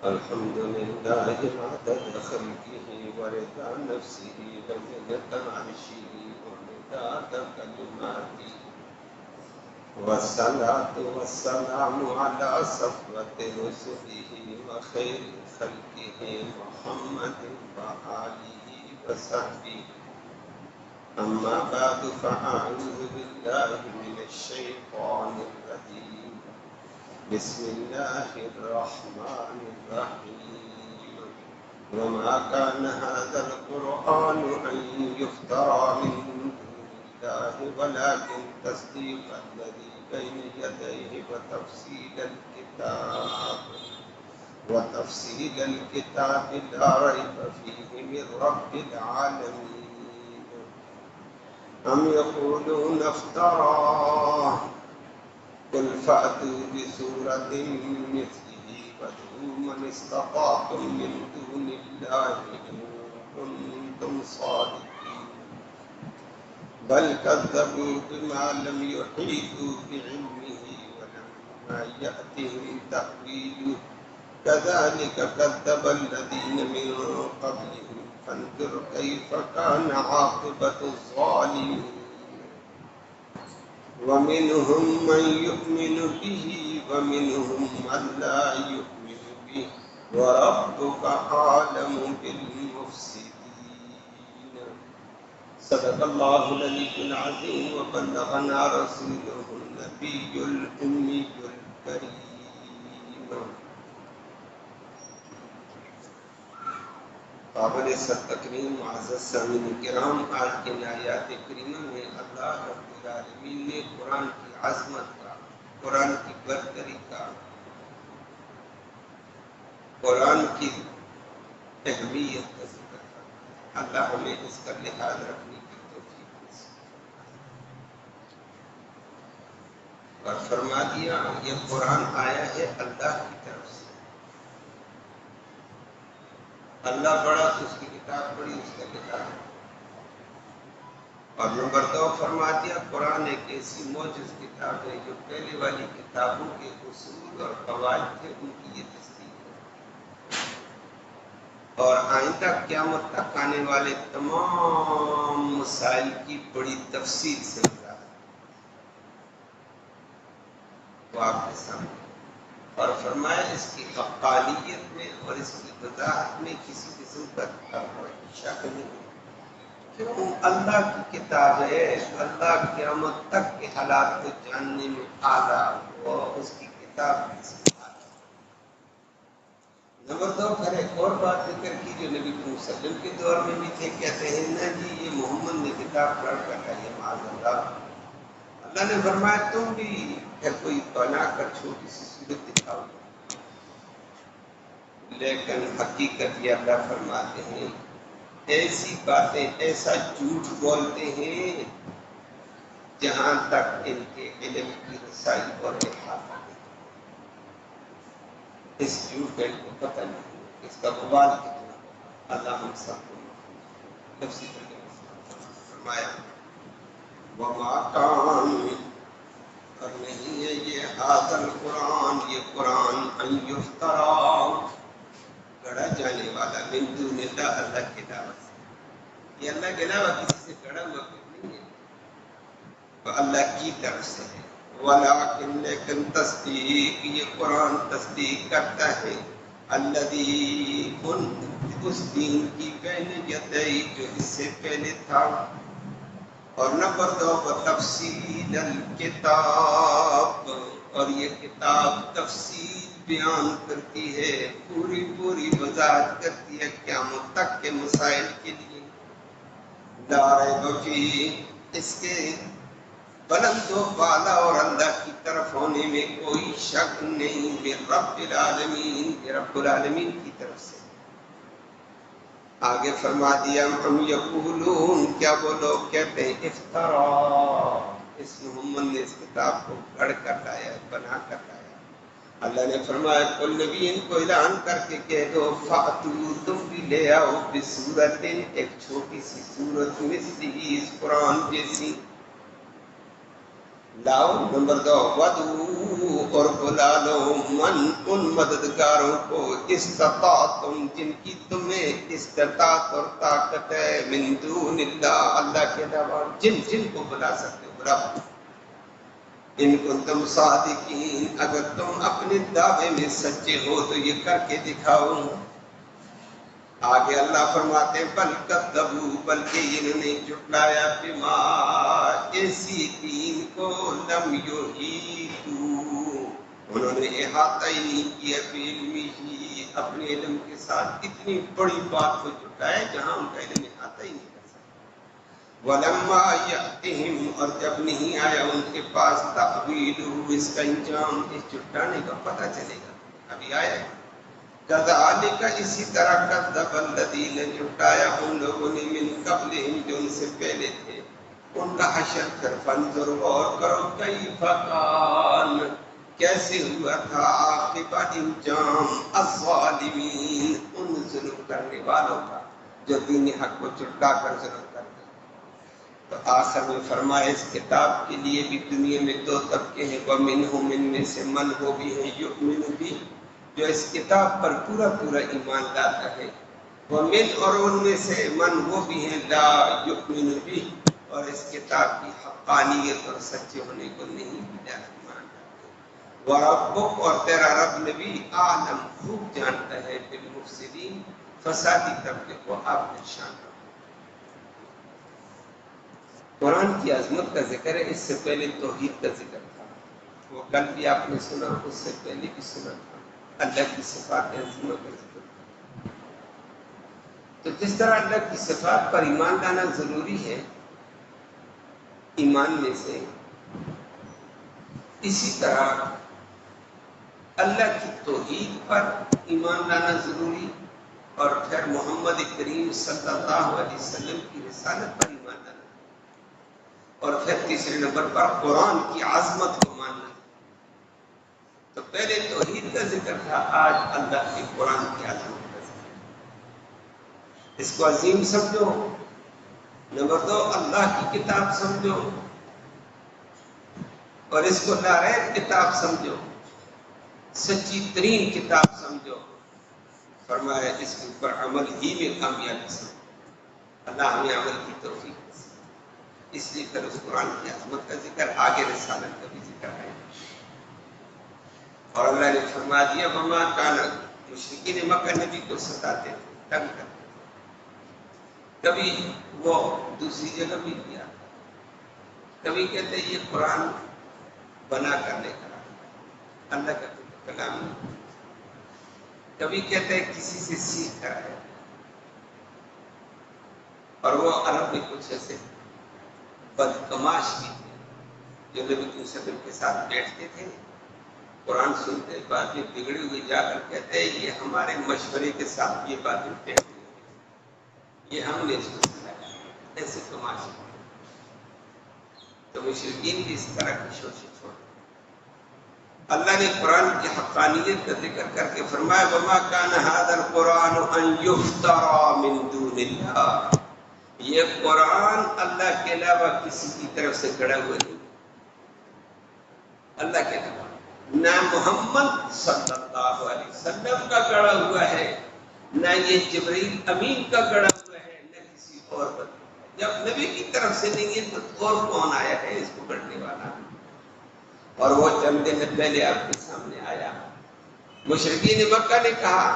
الحمد لله عدد خلقه ورضا نفسه وزنة عرشه ومداد كلماته والصلاة والسلام على صفوة رسله وخير خلقه محمد وآله وصحبه. أما بعد فأعوذ بالله من الشيطان الرجيم. بسم الله الرحمن الرحيم. وما كان هذا القرآن أن يفترى من دون الله ولكن تصديق الذي بين يديه وتفصيل الكتاب لا ريب فيه من رب العالمين. أم يقولون افتراه قل فأتوا بسورة مثله وادعوا من استطعتم من دون الله إن كنتم صادقين. بل كذبوا بما لم يحيطوا بعلمه ولما يأتهم تأويله كذلك كذب الذين من قبلهم فانظر كيف كان عاقبة الظالمين. ومنهم من يؤمن به ومنهم من لا يؤمن به وربك أعلم بالمفسدين. صدق الله العلي العظيم وبلغنا رسوله النبي الأمي الكريم. قابل سر تکریم معزز سامعین کرام، آج کے آیات کریمہ میں اللہ رب العالمین نے قرآن کی عظمت کا، قرآن کی برتری کا، قرآن کی اہمیت کا ذکر کرا. اللہ ہمیں اس کا لحاظ رکھنے کی توفیق نصیب فرمائے. اور فرما دیا یہ قرآن آیا ہے اللہ کی طرف سے. اللہ بڑا تو اس کی کتاب بڑی، اس کا کتاب. اور نمبر 2 فرما دیا قرآن ایک ایسی موجز کتاب ہے جو پہلے والی کتابوں کے اصول اور قواعد تھے ان کی یہ تصدیق ہے، اور آئندہ قیامت تک آنے والے تمام مسائل کی بڑی تفصیل سے وضاحت وہ آپ کے سامنے. اور فرمایا اس کی حقانیت میں اور اس کی وضاحت میں کسی قسم کا شک نہیں. کیوں؟ اللہ کی کتاب ہے. اللہ قیامت تک کے حالات کو جاننے میں اعلیٰ اور اس کی کتاب سے اعلیٰ. نمبر 2 پھر ایک اور بات ذکر کی جو نبی صلی اللہ علیہ وسلم کے دور میں بھی تھے. کہتے ہیں نا جی یہ محمد نے کتاب پڑھ کر ہے معاذ اللہ. اللہ نے فرمایا تم بھی پھر کوئی بنا کر چھوٹی سی صورت دکھاؤ. لیکن حقیقت یہ اللہ فرماتے ہیں ایسی باتیں، ایسا جھوٹ بولتے ہیں جہاں تک ان کے علم کی رسائی اور احاطہ نہیں. اس جھوٹ کا ان کو پتہ نہیں، اس کا وبال کتنا. اللہ ہم سب کو نفسی فرمایا وما کان، اور نہیں ہے یہ ھذا القرآن، یہ قرآن ان یفترا، گڑھا جانے والا، من دون اللہ، اللہ کے علاوہ سے. یہ اللہ کے علاوہ کسی سے گڑھا ہوا نہیں ہے، تو اللہ کی طرف سے ہے. ولیکن لیکن تصدیق، یہ قرآن تصدیق کرتا ہے الذی، اس دین کی بین یدئی جو اس سے پہلے تھا. اور نمبر 2 تفصیل الکتاب، اور یہ کتاب تفصیل بیان کرتی ہے، پوری وضاحت کرتی ہے قیامت تک کے مسائل کے لیے. لا ریب فیہ، اس کے بلند و بالا اور اللہ کی طرف ہونے میں کوئی شک نہیں. من رب العالمین، یہ رب العالمین کی طرف سے. آگے فرما دیا ہم یقولون، کیا وہ لوگ کہتے ہیں افترا، اس محمد نے اس کتاب کو گھڑ کر لایا، بنا کر لایا. اللہ نے فرمایا کل نبی ان کو اعلان کر کے کہہ دو فاتو، تم بھی لے آؤ بسورت، ایک چھوٹی سی سورت، مثلی، اس قرآن جیسی. لاؤ نمبر 2 ودو اور بلا لو من ان مددگاروں کو استطاعتم جن کی تمہیں استطاعت اور طاقت ہے من دون اللہ کے علاوہ جن کو بلا سکتے ہو رب ان کو تم صادقین اگر تم اپنے دعوے میں سچے ہو تو یہ کر کے دکھاؤ آگے اللہ فرماتے ہیں بل کذبوا بلکہ انہوں نے جھٹلایا بما ایسی دین کو لم یحیطوا انہوں نے احاطہ ہی نہیں کیا بعلمہ اپنے علم کے ساتھ اتنی بڑی بات کو جھٹلایا جہاں ان کا علم احاطہ ہی نہیں کر سکتا ولما یأتہم اور جب نہیں آیا ان کے پاس تأویلہ اس کا انجام اس جھٹلانے کا پتہ چلے گا ابھی آیا ہے کذالک اسی طرح کذب الذین جھٹایا ان لوگوں نے من قبلہم جو ان سے پہلے تھے ان کا حشر پھر فانظر غور کرو کیف کان کیسے ہوا تھا عاقبت انجام الظالمین ان ظلم کرنے والوں کا جو دین حق کو جھٹلا کر ظلم کرتے ہیں تو آخر میں فرمایا اس کتاب کے لیے بھی دنیا میں 2 طبقے ہیں ومنہم ان میں سے من وہ بھی ہے یؤمن بھی جو اس کتاب پر پورا ایمان لاتا ہے ومن اور ان میں سے من وہ بھی ہیں لا یؤمن بھی اور اس کتاب کی حقانیت اور سچے ہونے کو نہیں بھی ایمان لاتے وربک اور تیرا رب نبی عالم خوب جانتا ہے بالمفسدین فسادی طبقے کو آپ نے شان قرآن کی عظمت کا ذکر ہے اس سے پہلے توحید کا ذکر تھا وہ کل بھی آپ نے سنا اس سے پہلے بھی سنا تھا اللہ کی صفات عظیمہ کا ذکر تو جس طرح اللہ کی صفات پر ایمان لانا ضروری ہے ایمان میں سے اسی طرح اللہ کی توحید پر ایمان لانا ضروری اور پھر محمد کریم صلی اللہ علیہ وسلم کی رسالت پر ایمان لانا اور پھر تیسرے نمبر پر قرآن کی عظمت کو ماننا تو پہلے توحید کا ذکر تھا آج اللہ کے قرآن کی عظمت کا ذکر اس کو عظیم سمجھو نمبر 2 اللہ کی کتاب سمجھو اور اس کو ناریب کتاب سمجھو سچی ترین کتاب سمجھو فرمایا اس کے اوپر عمل ہی میں کامیابی سمجھو اللہ ہمیں عمل کی توفیق اس لیے پھر اس قرآن کی عظمت کا ذکر آگے رسالت کا بھی ذکر ہے اور اللہ نے فرما دیا وما کان مشرکین مکہ نبی کو ستاتے تھے تنگ کرتے تھے کبھی وہ دوسری جگہ بھی کیا کبھی کہتے یہ قرآن بنا کر لے کر اللہ کا کلام نہیں کبھی کہتے کسی سے سیکھ کر ہے اور وہ عرب میں کچھ ایسے بدکماش بھی تھے جو نبی صلی اللہ علیہ وسلم کے ساتھ بیٹھتے تھے قرآن سنتے بعد میں بگڑے ہوئے جا کر کہتے ہیں یہ ہمارے مشورے کے ساتھ یہ باتیں کہتے ہیں یہ ہم نے سنا ایسے تماشے تو مشرکین بھی اس طرح کی شوشیں چھوڑ اللہ نے قرآن کی حقانیت کا ذکر کر کے فرمایا وما کان ھذا القرآن ان یفترى من دون اللہ یہ قرآن اللہ کے علاوہ کسی کی طرف سے گڑا ہوا نہیں اللہ کے علاوہ نہ محمد صلی اللہ علیہ وسلم کا گڑا ہوا ہے نہ یہ جبرائیل امین کا گڑا ہوا ہے نہ کسی اور پر جب نبی کی طرف سے نہیں ہے تو اور کون آیا ہے اس کو گڑنے والا اور وہ چند دن پہلے آپ کے سامنے آیا مشرکین مکہ نے کہا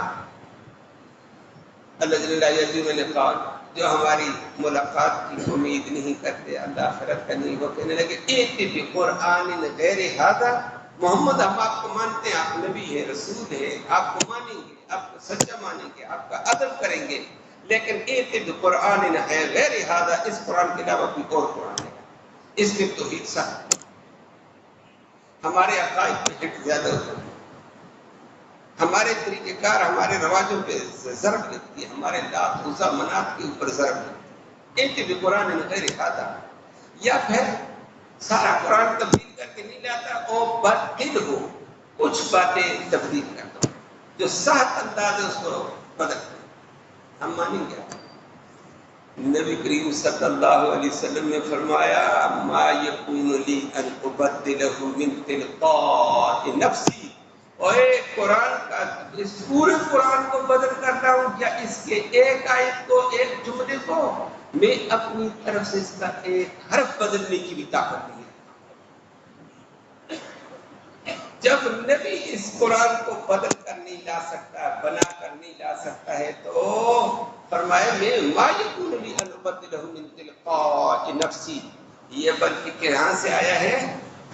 اللہ جل جلالہ نے کہا جو ہماری ملاقات کی امید نہیں کرتے اللہ آخرت کا نہیں وہ کہنے لگے ایک قرآن غیر ھذا محمد ہم آپ کو مانتے ہیں آپ نبی ہیں رسول ہیں آپ کو مانیں گے آپ کو سچا مانیں گے آپ کا ادب کریں گے لیکن ایک قرآن ہے غیر ھذا اس قرآن کے علاوہ کوئی اور قرآن ہے اس میں توحید صح ہمارے عقائد پہ ہٹ زیادہ ہوتا ہے ہمارے طریقہ کار ہمارے رواجوں پہ ضرب لگتی ہے ہمارے لات عزا منات کے اوپر ضرب لگتی ہے ایک بھی قرآن غیر ھذا یا پھر سارا قرآن تبدیل کر کے نہیں لاتا اور بدل ہو کچھ باتیں تبدیل کرتا ہوں جو صحت انداز ہے اس کو بدل کریں ہم مانیں گے نبی کریم صلی اللہ علیہ وسلم نے فرمایا ما یکون لی ان ابدلہ من تلقاء نفسی، اور قرآن کا اس پورے قرآن کو بدل کرتا ہوں کیا اس کے ایک آیت کو، ایک جملے کو میں اپنی طرف سے اس کا ایک حرف بدلنے کی بھی طاقت نہیں ہے۔ جب نبی اس قرآن کو بدل کر نہیں لا سکتا، بنا کر نہیں لا سکتا ہے، تو فرمایا میں ما یکون لی ان ابدلہ من تلقاء نفسی، یہ بلکہ کہاں سے آیا ہے؟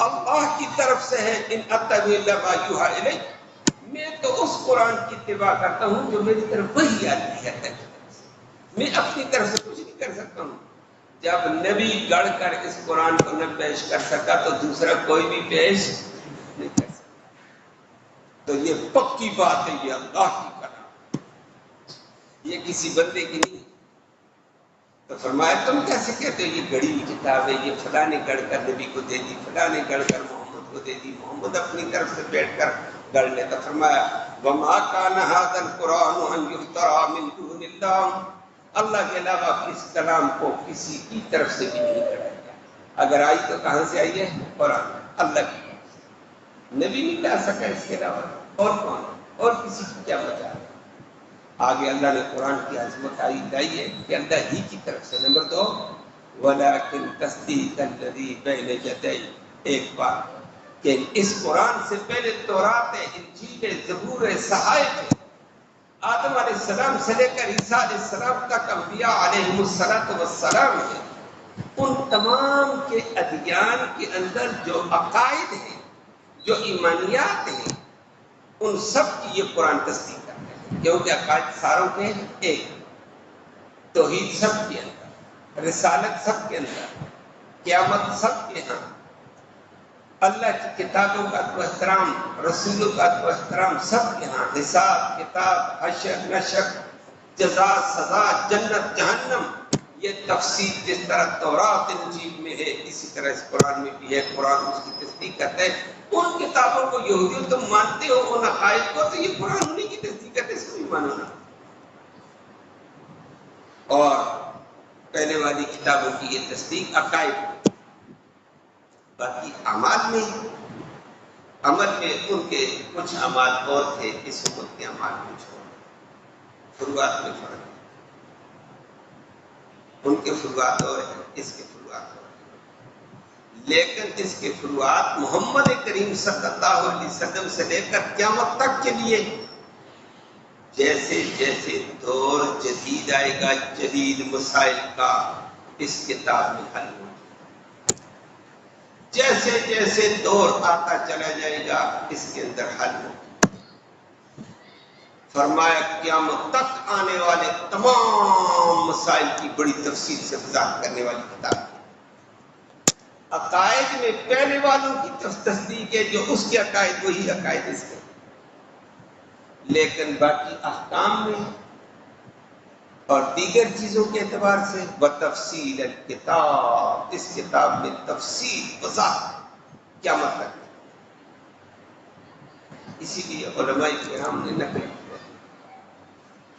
اللہ کی طرف سے ہے۔ ان اتبع الا ما یوحی الی، میں تو اس قرآن کی اتباع کرتا ہوں جو میری طرف وحی آتی ہے، میں اپنی طرف سے کچھ نہیں کر سکتا ہوں۔ جب نبی گڑھ کر اس قرآن کو نہ پیش کر سکا تو دوسرا کوئی بھی پیش نہیں کر سکتا۔ تو یہ پکی بات ہے، یہ اللہ کی کلام، یہ کسی بندے کی نہیں۔ تو فرمایا تم کیسے کہتے ہو یہ گڑی ہوئی کتاب ہے، یہ فلاں نے گڑھ کر نبی کو دے دی، فلاں نے گڑھ کر محمد کو دے دی، محمد اپنی طرف سے بیٹھ کر گڑھ لیتا۔ فرمایا وما کان ھذا القرآن ان یفترى من دون اللہ، اللہ کے علاوہ اس کلام کو کسی کی طرف سے بھی نہیں گڑھا گیا۔ اگر آئی تو کہاں سے آئی ہے؟ قرآن، اللہ کی طرف سے۔ نبی نہیں لا سکا اس کے علاوہ، اور کون؟ اور کسی کی کیا مجال ہے؟ آگے اللہ نے قرآن کی عظمت لائی ہے کہ اللہ ہی کی طرف سے۔ نمبر 2 وَلَٰكِن تَصْدِيقَ الَّذِي بَيْنَ يَدَيْهِ، ایک بات کہ اس قرآن سے پہلے تورات ہے، انجیل ہے، زبور ہے، صحائف ہے، آدم علیہ السلام سے لے کر عیسیٰ علیہ السلام تک انبیاء علیہم السلام ہیں، ان تمام کے ادیان کے اندر جو عقائد ہیں، جو ایمانیات ہیں، ان سب کی یہ قرآن تصدیق کرتے ہیں، کیونکہ عقائد ساروں کے ایک، توحید سب کے اندر، رسالت سب کے اندر، قیامت سب کے ہاں، اللہ کی کتابوں کا تو احترام، رسولوں کا تو احترام سب کے ہاں، حساب کتاب، حشر نشر، جزا سزا، جنت جہنم، یہ تفصیل جس طرح تورات انجیل میں ہے اسی طرح اس قرآن میں بھی ہے۔ قرآن اس کی تصدیق کرتا ہے۔ ان کتابوں کو یہودیوں تم مانتے ہو، ان عقائد کو، تو یہ قرآن انہیں کی تصدیق کرتے ہے، اس کو بھی مانو نا۔ اور پہلے والی کتابوں کی یہ تصدیق عقائد، باقی اعمال میں، عمل میں ان کے کچھ اعمال اور تھے، اس امت کے اعمال کچھ اور، فروعات میں فرق ہے، ان کے فروعات اور ہیں، اس کے فروعات اور ہیں، لیکن اس کے فروعات محمد کریم صلی اللہ علیہ وسلم سے لے کر قیامت تک کے لیے، جیسے جیسے دور جدید آئے گا، جدید مسائل کا اس کتاب میں حل ہوگا، جیسے جیسے دور آتا چلا جائے گا اس کے اندر حل ہوگا۔ فرمایا قیامت تک آنے والے تمام مسائل کی بڑی تفصیل سے وضاحت کرنے والی کتاب ہے۔ عقائد میں پہلے والوں کی تصدیق ہے، جو اس کے عقائد وہی عقائد اس کے، لیکن باقی احکام میں اور دیگر چیزوں کے اعتبار سے بتفصیل الکتاب، اس کتاب میں تفصیل وضاحت قیامت تک۔ اسی لیے علماء کرام نے نقل کیا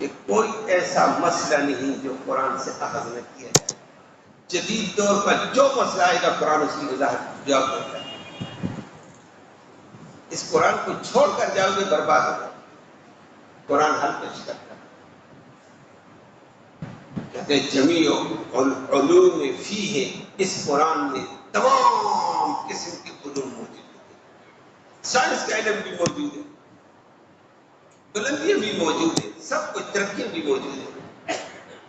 کہ کوئی ایسا مسئلہ نہیں جو قرآن سے اخذ نہ کیا جائے، جدید دور پر جو مسئلہ آئے گا قرآن اس کی وضاحت جواب دیتا ہے۔ اس قرآن کو چھوڑ کر جاؤ گے برباد ہو جاؤ، قرآن حل پیش کرتا ہے۔ کہتے جمیع العلوم فیہ، اس قرآن میں تمام قسم کے علوم موجود ہیں، سائنس کا علم بھی موجود ہے، بلندیاں بھی موجود ہیں، سب کچھ ترقیاں بھی موجود ہیں،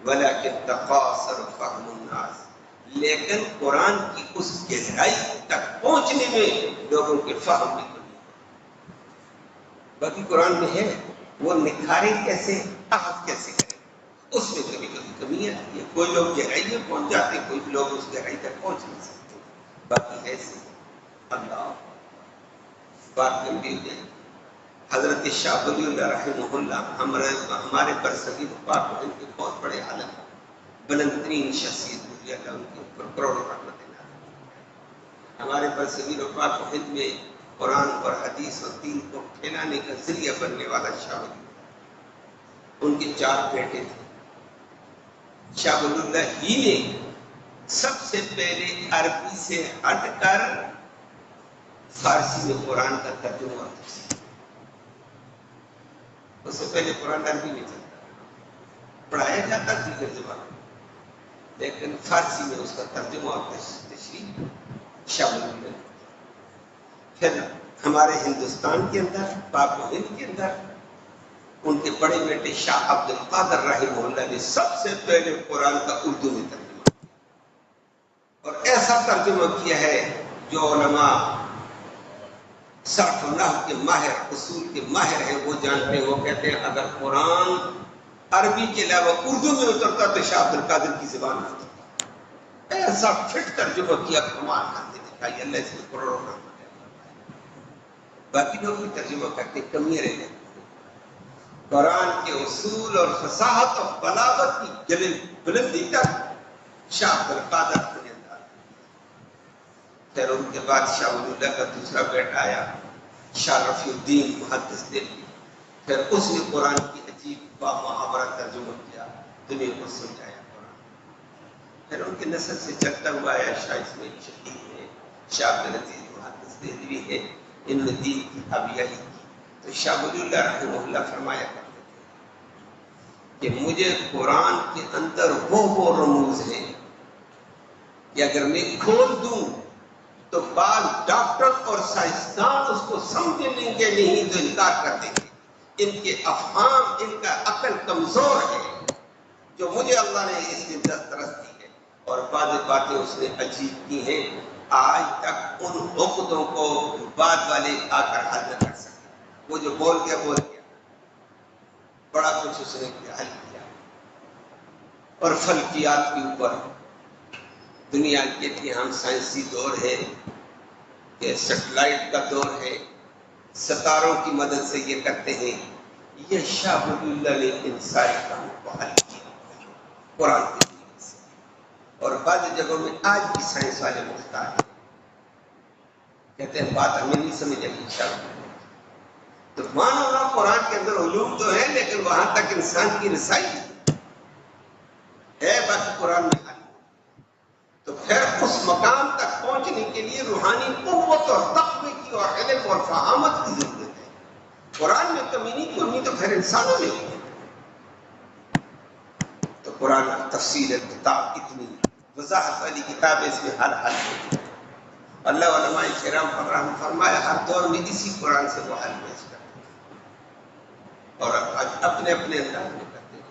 ولیکن تقاصر فہم الناس، لیکن قرآن کی اس گہرائی تک پہنچنے میں لوگوں کے فہم میں کمی ہے۔ باقی قرآن میں ہے، وہ نکھارے کیسے، اخذ کیسے کریں، اس میں کبھی کبھی کمی آتی ہے، کوئی لوگ گہرائی میں پہنچ جاتے ہیں، کوئی لوگ اس گہرائی تک پہنچ نہیں سکتے، باقی ایسے اللہ بات گمبھیر ہو جائے۔ حضرت شاہ ولی اللہ رحمہ اللہ ہمارے برصغیر پاک و ہند کے بہت بڑے عالم، بلند ترین شخصیت ولی اللہ، ان کے اوپر کروڑوں رحمت اللہ۔ ہمارے برصغیر پاک و ہند میں قرآن اور حدیث اور دین کو پھیلانے کا ذریعہ بننے والا شاہ ولی، ان کے 4 بیٹے تھے، شاہ ولی اللہ ہی نے سب سے پہلے عربی سے ہٹ کر فارسی میں قرآن کا ترجمہ اور تفسیر. اس سے پہلے قرآن عربی میں چلتا پڑھایا جاتا دیگر زبانوں میں، لیکن فارسی میں اس کا ترجمہ اور تشریح شاہ ولی اللہ نے. پھر ہمارے ہندوستان کے اندر، پاک و ہند کے اندر، ان کے بڑے بیٹے شاہ عبد القادر رحمہ اللہ نے سب سے پہلے قرآن کا اردو میں ترجمہ کیا، اور ایسا ترجمہ کیا ہے جو علماء صرف و نحو کے ماہر، اصول کے ماہر ہیں وہ جانتے ہیں. وہ کہتے ہیں اگر قرآن عربی کے علاوہ اردو میں اترتا تو شاہ عبد القادر کی زبان میں اترتا. ایسا فٹ ترجمہ کیا، کمال کرتے دکھائی. اللہ اس میں کروڑوں کا. باقی لوگ بھی ترجمہ کرتے کمیاں رہ جاتی. قرآن کے اصول اور فصاحت اور بلاغت کی بلندی تک شاہ عبد القادر نے انداز. پھر ان کے بعد شاہ ولی اللہ کا دوسرا بیٹا آیا شاہ رفیع الدین محدث دہلوی. پھر اس نے قرآن کی عجیب با محاورہ ترجمہ کیا، دنیا کو سمجھایا قرآن. پھر ان کی نسل سے چلتا ہوا آیا شاہ اسماعیل شفیع ہے، شاہ عبد العزیز محدث دہلوی ہے. ان نے دین کی ابیائی کی. تو شاہ ولی اللہ رحمہ اللہ فرمایا کرتے تھے کہ مجھے قرآن کے اندر وہ رموز ہیں کہ اگر میں کھول دوں تو بعض ڈاکٹر اور سائنسدان اس کو سمجھ لیں گے نہیں تو انکار کر دیں گے. ان کے افہام، ان کا عقل کمزور ہے. جو مجھے اللہ نے اس کی دسترس دی ہے، اور بعض باتیں اس نے عجیب کی ہیں آج تک ان عقدوں کو بعد والے آ کر حل نہ کر سکے. وہ جو بول گیا بڑا کچھ اس نے حل کیا. اور فلکیات کے اوپر دنیا کے ہم سائنسی دور ہے کہ سیٹلائٹ کا دور ہے، ستاروں کی مدد سے یہ کرتے ہیں. یہ شاہ ولی اللہ نے ان سارے کاموں کو حل کیا قرآن کی مدد سے. اور بعض جگہوں میں آج بھی سائنس والے محتاج ہیں، کہتے ہیں بات ہمیں نہیں سمجھ آئی شاہ ولی اللہ. تو مانو نا قرآن کے اندر علوم تو ہے لیکن وہاں تک انسان کی رسائی ہے، باقی قرآن میں حل. تو پھر اس مقام تک پہنچنے کے لیے روحانی قوت اور تقوی کی اور علم اور فہامت کی ضرورت ہے. قرآن میں کمی نہیں کرنی تو پھر انسانوں میں ہوگی. تو قرآن کی تفصیل کتاب اتنی وضاحت والی کتاب ہے، اس میں ہر حل ہوتی ہے. اللہ علماء کرام پر رحم فرمایا ہر دور میں اسی قرآن سے وہ حل پیش کرتے ہیں اور اپنے اپنے انداز میں کرتے ہیں.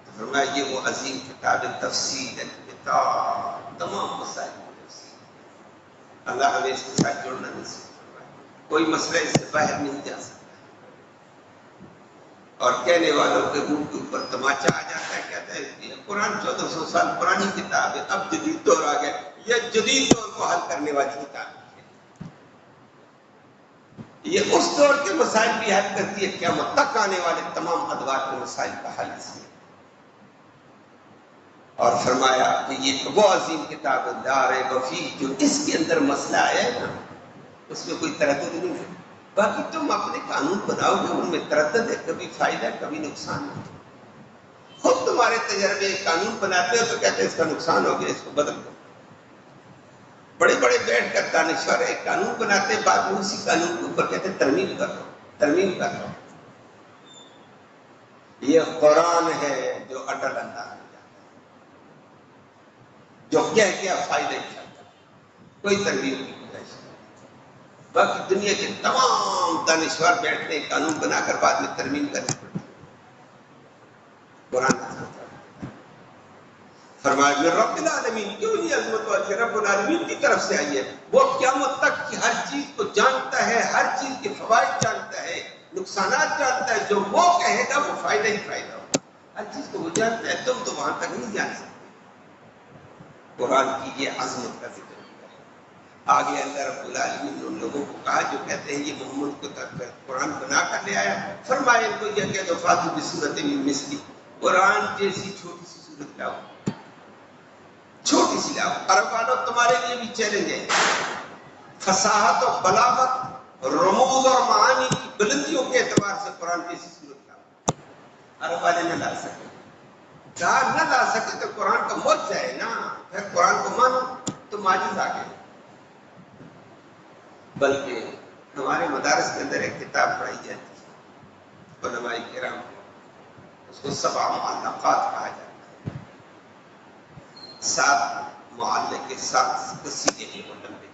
تو فرمایا یہ وہ عظیم کتاب تفصیل کتاب تمام مسائل کی تفصیل. اللہ ہمیں اس کے ساتھ جڑنا نصیب فرمائے. کوئی مسئلہ اس سے باہر نہیں جا سکتا. اور کہنے والوں کے منہ کے اوپر تماچا آ جاتا ہے، کہتا ہے یہ قرآن 1400 سال پرانی کتاب ہے، اب جدید دور آ گیا. یہ جدید دور کو حل کرنے والی کتاب ہے. یہ اس دور کے مسائل بھی حل کرتی ہے، قیامت تک آنے والے تمام ادوار کے مسائل کا حل اس میں. اور فرمایا کہ یہ وہ عظیم کتاب ہے لا ریب فیہ، جو اس کے اندر مسئلہ آیا ہے نا اس میں کوئی تردد نہیں ہے. باقی تم اپنے قانون بناؤ گے ان میں تردد ہے، کبھی فائدہ کبھی نقصان ہے. خود تمہارے تجربے قانون بناتے ہو تو کہتے ہیں اس کا نقصان ہو گیا، اس کو بدل دو. بڑے بڑے بیٹھ کر دانشور ایک قانون بناتے ہیں، بعد میں اسی قانون کے اوپر کہتے ہیں ترمیم کر دو، ترمیم کر دو. یہ قرآن ہے جو اٹل انداز جو کہہ کیا فائدہ اٹھاتا، کوئی ترمیم کی گنجائش نہیں. باقی دنیا کے تمام دانشور بیٹھتے ہیں قانون بنا کر بعد میں ترمیم کرنے پڑتی. قرآن فرمایا میں رب العالمین، کیوں یہ عظمت والی رب العالمین کی طرف سے آئی ہے. وہ قیامت تک کی ہر چیز کو جانتا ہے، ہر چیز کے فوائد جانتا ہے، نقصانات جانتا ہے. جو وہ کہے گا وہ فائدہ ہی فائدہ ہوگا. ہر چیز کو وہ جانتا ہے، تم تو وہاں تک نہیں جان سکتے. قرآن کی یہ عظمت کا ذکر کیا ہے. آگے اللہ رب العالمین نے ان لوگوں کو کہا جو کہتے ہیں یہ محمد کو قرآن بنا کر لے آیا. فرمایا ان کو یہ کہ فاتو بصورت من مثلی، قرآن جیسی چھوٹی سی صورت لاؤ، چھوٹی سی لاؤ. عرب والوں تمہارے لیے بھی چیلنج ہے. فصاحت و بلاغت، رموز اور معانی کی بلندیوں کے اعتبار سے قرآن جیسی صورت لاؤ. عرب والے نہ لا سکے. کہا نہ لا سکے تو قرآن کا موت جائے نا، پھر قرآن کو مانو تو معجز آ گئے۔ بلکہ ہمارے مدارس کے اندر ایک کتاب پڑھائی جاتی ہے علماء کرام، اس کو 7 معلقات کہا جاتا ہے۔ 7 معلق کے 7 قصیدے ہیں وہ لمبے۔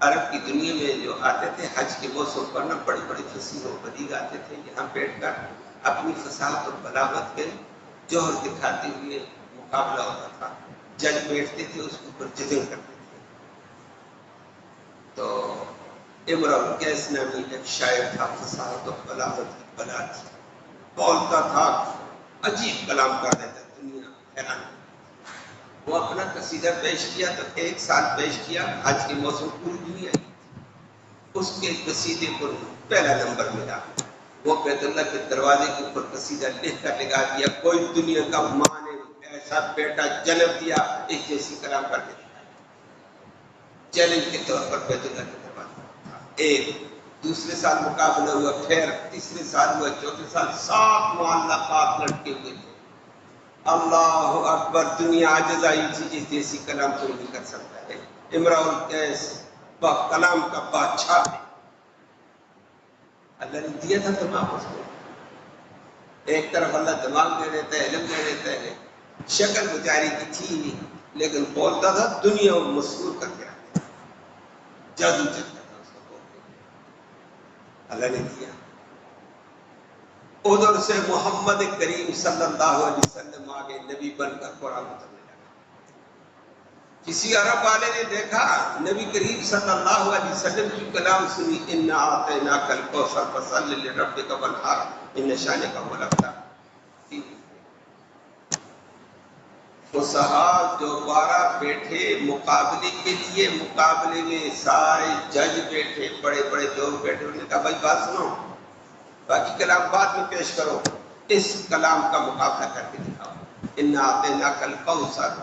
عرب کی دنیا میں جو آتے تھے حج کے موسم پر نا، بڑی بڑی فصیح و بلیغ آتے تھے، یہاں بیٹھ کر اپنی فصاحت اور بلاغت کے جوہر دکھاتے ہوئے مقابلہ ہوتا تھا۔ جج بیٹھتے تھے، اس کے اوپر ججنگ کرتے تھے۔ تو امرؤ القیس نامی ایک شاعر تھا، فصاحت و بلاغت کی بلا تھی، بولتا تھا، عجیب کلام کر دیتا، دنیا حیران۔ وہ اپنا قصیدہ پیش کیا تو 1 سال پیش کیا، حج کے موسم پوری دنیا آئی، اس کے قصیدے پر پہلا نمبر ملا۔ وہ بیت اللہ کے دروازے کے اوپر قصیدہ لکھ کر لگا دیا، کوئی دنیا کا ماں نے ایسا بیٹا جنم دیا اس جیسی کلام کر کے چیلنج کے طور پر بیت اللہ کے دروازے۔ ایک دوسرے سال مقابلہ ہوا، پھر تیسرے سال ہوا، چوتھے سال 7 معلقات لٹکے ہوئے تھے۔ اللہ اکبر، دنیا عاجز آئی تھی، اس جیسی کلام کوئی نہیں کر سکتا ہے۔ امرؤ القیس کلام کا بادشاہ ہے، اللہ نے دیا تھا دماغ اس کو۔ ایک طرف اللہ دماغ دے دیتا ہے، علم دے دیتا ہے، شکل بیچاری کی تھی نہیں، لیکن بولتا تھا دنیا مسحور کر کے رکھتا، جادو چلتا تھا اس کو بولتے، اللہ نے دیا۔ ادھر سے محمد کریم صلی اللہ علیہ وسلم آگے نبی بن کر قرآن اترنے لگا۔ کسی عرب والے نے دیکھا نبی کریم صلی اللہ علیہ وسلم کی کلام سنی، انا اعطیناک الکوثر فصل لربک وانحر ان شانک هو الابتر۔ فصحاء جو 12 بیٹھے مقابلے کے لیے، مقابلے میں سارے جج بیٹھے، بڑے بڑے لوگ بیٹھے، انہوں نے کہا بھائی بات سنو، باقی کلام بعد میں پیش کرو، اس کلام کا مقابلہ کر کے دکھاؤ۔ انا اعطیناک الکوثر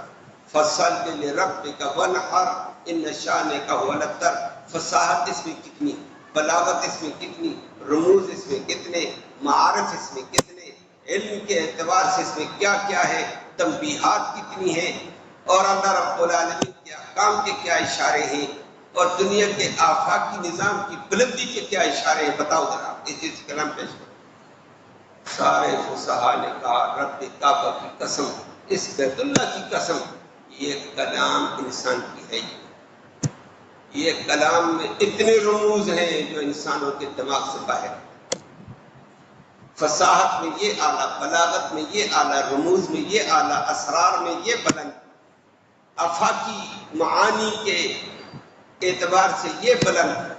فصل لربک وانحر ان شانک هو الابتر۔ فصاحت اس میں کتنی، بلاغت اس میں کتنی، رموز اس میں کتنے، معارف اس میں کتنے، علم کے اعتبار سے اس میں کیا کیا ہے، تنبیہات کتنی ہیں، اور اللہ رب العالمین کے احکام کے کیا اشارے ہیں، اور دنیا کے آفاقی نظام کی بلندی کے کیا اشارے ہیں، بتاؤ ذرا، اس چیز کلام پیش کرو۔ سارے فصحاء نے کہا رب کعبہ کی قسم، اس بیت اللہ کی قسم، یہ کلام انسان کی ہے، یہ کلام میں اتنے رموز ہیں جو انسانوں کے دماغ سے باہر ہیں۔ فصاحت میں یہ اعلیٰ، بلاغت میں یہ اعلیٰ، رموز میں یہ اعلیٰ، اسرار میں یہ بلند، آفاقی معانی کے اعتبار سے یہ بلند،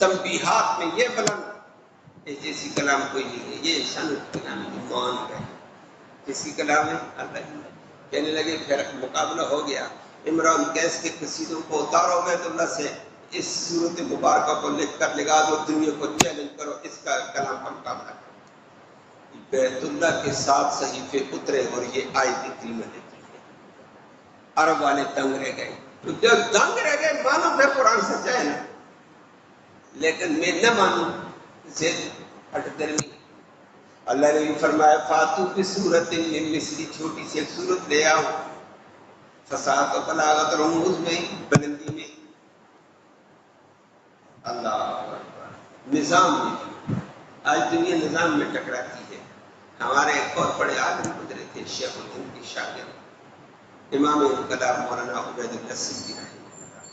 تنبیہات میں یہ بلند، اس جیسی کلام کوئی نہیں ہے۔ یہ انسان کلام ایمان ہے، کس کی کلام ہے؟ اللہ کی۔ کہنے لگے پھر مقابلہ ہو گیا، امرؤ القیس کے قصیدوں کو اتارو بیت اللہ سے، اس صورت مبارکہ کو لکھ کر لگا دو، دنیا کو چیلنج کرو، اس کا کلام کا مقابلہ کرو۔ بیت اللہ کے 7 صحیفے اترے اور یہ آیت کریمہ لکھی ہے۔ عرب والے دنگ رہ گئے، تو جب دنگ رہ گئے، مانو پھر قرآن سچا ہے نا، لیکن میں نہ مانوں، زید ہٹ درمی۔ اللہ نے بھی فرمایا فاتو بسورۃ من مثلی، چھوٹی سی ایک سورت لے آؤ، فصاحت و بلاغت اور رموز میں، بلندی میں۔ اللہ اکبر، نظام میں، آج دنیا نظام میں ٹکراتی ہے۔ ہمارے ایک اور بڑے عالم گزرے تھے، شیخ الہند کے شاگرد امام انقلاب مولانا عبید اللہ سندھی رحمہ اللہ،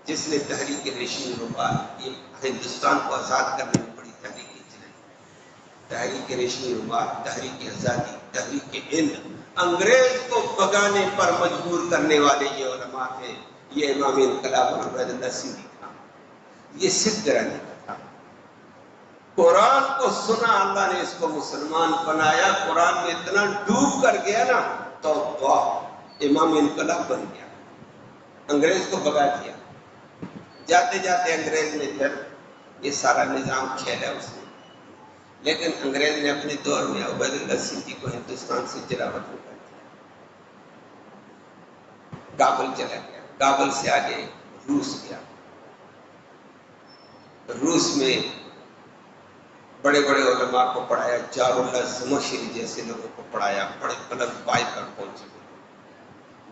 جس نے تحریک ریشمی روبال، یہ ہندوستان کو آزاد کرنے میں بڑی تحریک چلائی، تحریک ریشمی روبال، تحریک آزادی، تحریک ہند، انگریز کو بگانے پر مجبور کرنے والے یہ علماء تھے۔ یہ امام انقلاب عبید اللہ سندھی تھا، یہ سکھ گرانے کا تھا۔ قرآن کو سنا، اللہ نے اس کو مسلمان بنایا، قرآن میں اتنا ڈوب کر گیا نا، تو واہ، امام انقلاب بن گیا، انگریز کو بگا دیا۔ جاتے جاتے انگریز نے پھر یہ سارا نظام کھیلا اس نے، لیکن انگریز نے اپنے دور میں عبید اللہ سندھی کو ہندوستان سے جلاوطن کر دیا، کابل چلا گیا، کابل سے آگے روس گیا، روس میں بڑے بڑے علماء کو پڑھایا، جار اللہ زمخشری جیسے لوگوں کو پڑھایا، بڑے بلند پائے پر پہنچے.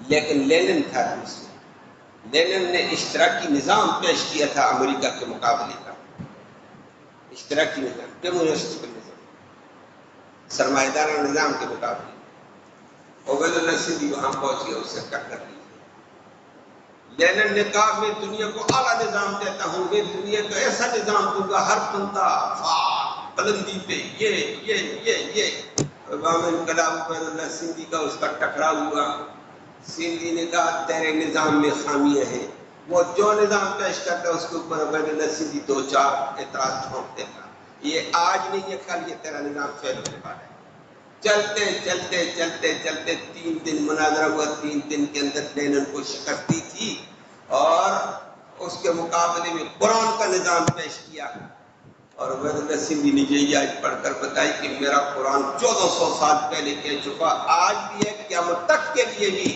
لیکن لینن تھا دوسرے. لینن نے اشتراکی نظام پیش کیا تھا امریکہ کے مقابلے کا. اشتراکی نظام، کمیونسٹ نظام، سرمایہ دارانہ نظام کے مقابلے. عبید اللہ سندھی وہاں پہنچ گیا، اس سے ٹکر لی. لینن نے کہا میں دنیا کو اعلیٰ نظام دیتا ہوں، میں دنیا کو ایسا نظام دوں گا ہر بندہ فعال بلندی پہ. یہ امام انقلاب عبید اللہ سندھی کا اس کا ٹکراؤ ہوا. سندھی نے کہا تیرے نظام میں خامیاں ہیں. وہ جو نظام پیش کرتا ہے اس کے اوپر عبید اللہ سندھی دو چار اعتراض ٹھونک دیتا. یہ آج نہیں ہے کل یہ تیرا نظام فیل ہونے والا ہے. چلتے چلتے چلتے چلتے 3 دن مناظرہ ہوا. 3 دن کے اندر لینن کو شکست دی تھی اور اس کے مقابلے میں قرآن کا نظام پیش کیا. اور عبید اللہ سندھی نے یہ آج پڑھ کر بتائی کہ میرا قرآن 1400 سال پہلے کہہ چکا، آج بھی ہے، قیامت تک کے لیے بھی.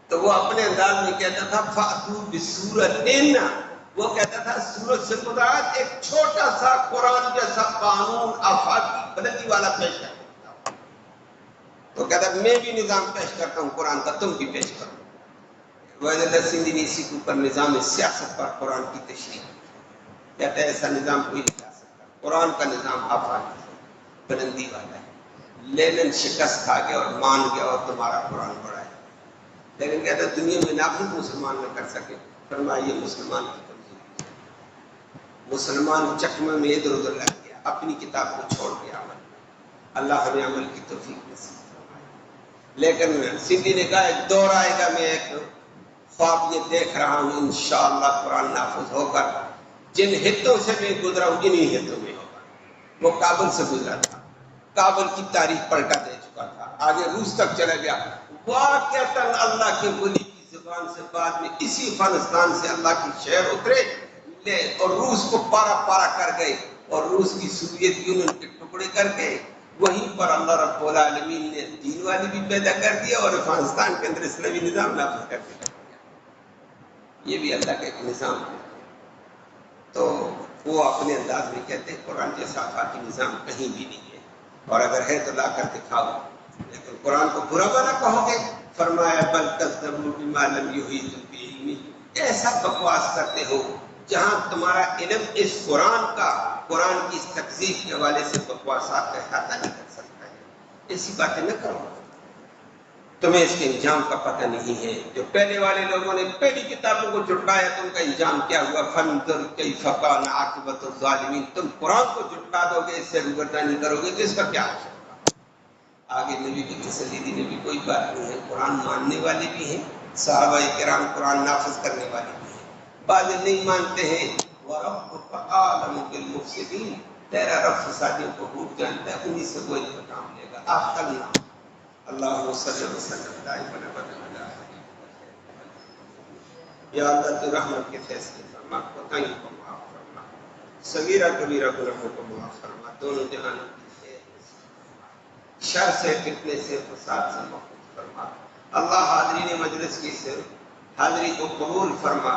تو وہ اپنے انداز میں کہتا تھا فَأْتُوا بِسُورَةٍ، وہ کہتا تھا سورت سے مراد ایک چھوٹا سا قرآن جیسا قانون آفاقی بلندی والا پیش کرتا تھا. تو کہتا میں بھی نظام پیش کرتا ہوں قرآن کا، تم بھی پیش کرو. عبید اللہ سندھی نے اسی کے اوپر نظام سیاست پر قرآن کی تشریح کی. کہتا ہے ایسا نظام کوئی نہیں لا سکتا، قرآن کا نظام آفاقی بلندی والا ہے. لینن شکست کھا گیا اور مان گیا اور تمہارا قرآن بڑا ہے. لیکن کہتا ہے دنیا میں نافذ مسلمان نہ کر سکے. فرمایا یہ مسلمان کی کمزوری ہے. مسلمان چکمے میں ادھر ادھر لگ گیا، اپنی کتاب کو چھوڑ گیا عمل. اللہ ہمیں عمل کی توفیق نصیب فرمائے. لیکن سندھی نے کہا ایک دور آئے گا، میں ایک خواب یہ دیکھ رہا ہوں انشاءاللہ قرآن نافذ ہو کر جن ہتوں سے میں گزرا ہوں انہی ہتوں میں ہوگا. وہ کابل سے گزرا تھا، کابل کی تاریخ پلٹا دے چکا تھا، آگے روس تک چلا گیا. واقعتاً اللہ کے ولی کی زبان سے بعد میں اسی افغانستان سے اللہ کی شعر اترے اور روس کو پارا پارا کر گئے اور روس کی سوویت یونین کے ٹکڑے کر گئے. وہیں پر اللہ رب العالمین نے دین والی بھی پیدا کر دیا اور افغانستان کے اندر اسلامی نظام نافذ کر دیا. یہ بھی اللہ کا ایک نظام ہے. تو وہ اپنے انداز میں کہتے ہیں قرآن جیسا آفاقی نظام کہیں بھی نہیں ہے، اور اگر ہے تو لا کر دکھاؤ. لیکن قرآن کو برا بنا کہو گے. فرمایا بل کذبوا بما لم یحیطوا بعلمہ، ایسا بکواس کرتے ہو جہاں تمہارا علم اس قرآن کا، قرآن کی اس تکذیب کے حوالے سے بکواسات کا احاطہ نہیں کر سکتا ہے. ایسی باتیں نہ کرو، تمہیں اس کے انجام کا پتہ نہیں ہے. جو پہلے والے لوگوں نے پہلی کتابوں کو جھٹلایا تو ان کا انجام کیا ہوا. فانظر کیف کان عاقبۃ الظالمین. تم قرآن کو جھٹلا دو گے، اس سے روگردانی کرو گے تو اس کا کیا ہوگا. آگے نبی کی تسلی دینے بھی کوئی بات نہیں ہے. قرآن ماننے والے بھی ہیں، صحابہ کرام قرآن نافذ کرنے والے بھی ہیں. بعض نہیں مانتے ہیں. وَرَبُّكَ أَعْلَمُ بِالْمُفْسِدِينَ، تیرا رب فسادیوں کو خوب جانتا ہے، انہی سے وہ انتقام لے گا. آخر نہ اللہم صلی وسلم دائما ابدا. یا اللہ تو رحمت کے فیصلے فرما، کوتاہیوں کو معاف فرما، صغیرہ کبیرہ گناہوں کو معاف فرما، دونوں جہانوں کی خیر نصیب فرما، شر سے، فتنے سے، فساد سے محفوظ فرما. اللہ حاضرین مجلس کی صرف حاضری کو قبول فرما،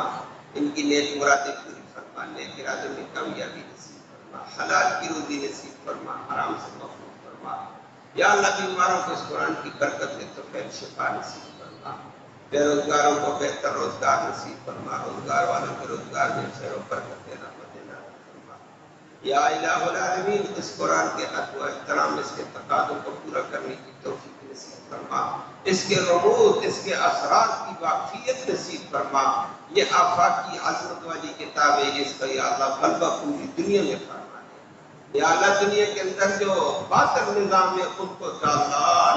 ان کی نیک مرادیں پوری فرما، نیک ارادوں میں کامیابی نصیب فرما، حلال کی روزی نصیب فرما، حرام سے محفوظ فرما. یا اللہ بیماروں کو اس قرآن کی برکت سے تو خیر شفا نصیب فرما. بے روزگاروں کو بہتر روزگار نصیب فرما، روزگار والوں کے روزگار میں خیر و برکت رحمت نازل فرما. یا الہ العالمین اس قرآن کے حق و احترام، اس کے تقاضوں کو پورا کرنے کی توفیق نصیب فرما. اس کے رموز، اس کے اثرات کی واقفیت نصیب فرما. یہ آفاقی عظمت والی کتاب ہے، اس کا یا اللہ غلبہ پوری دنیا میں فرما. یا اللہ دنیا کے اندر جو باطل نظام ہے ان کو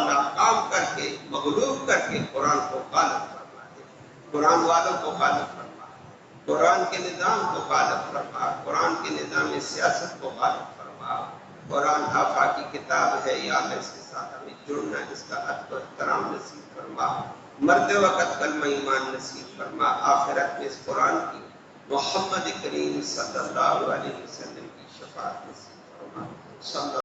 ناکام کر کے، مغلوب کر کے قرآن کو غالب فرما دے. قرآن والوں کو غالب فرما، قرآن کے نظام کو غالب فرما، قرآن کے نظام سیاست کو غالب فرما. قرآن آفاقی کتاب ہے، یا اللہ اس کے ساتھ ہمیں جڑنا، اس کا ادب و احترام نصیب فرما. مرتے وقت کلمہ ایمان نصیب فرما. آخرت میں اس قرآن کی محمد کریم صلی اللہ علیہ وسلم کی شفاعت نصیب فرما.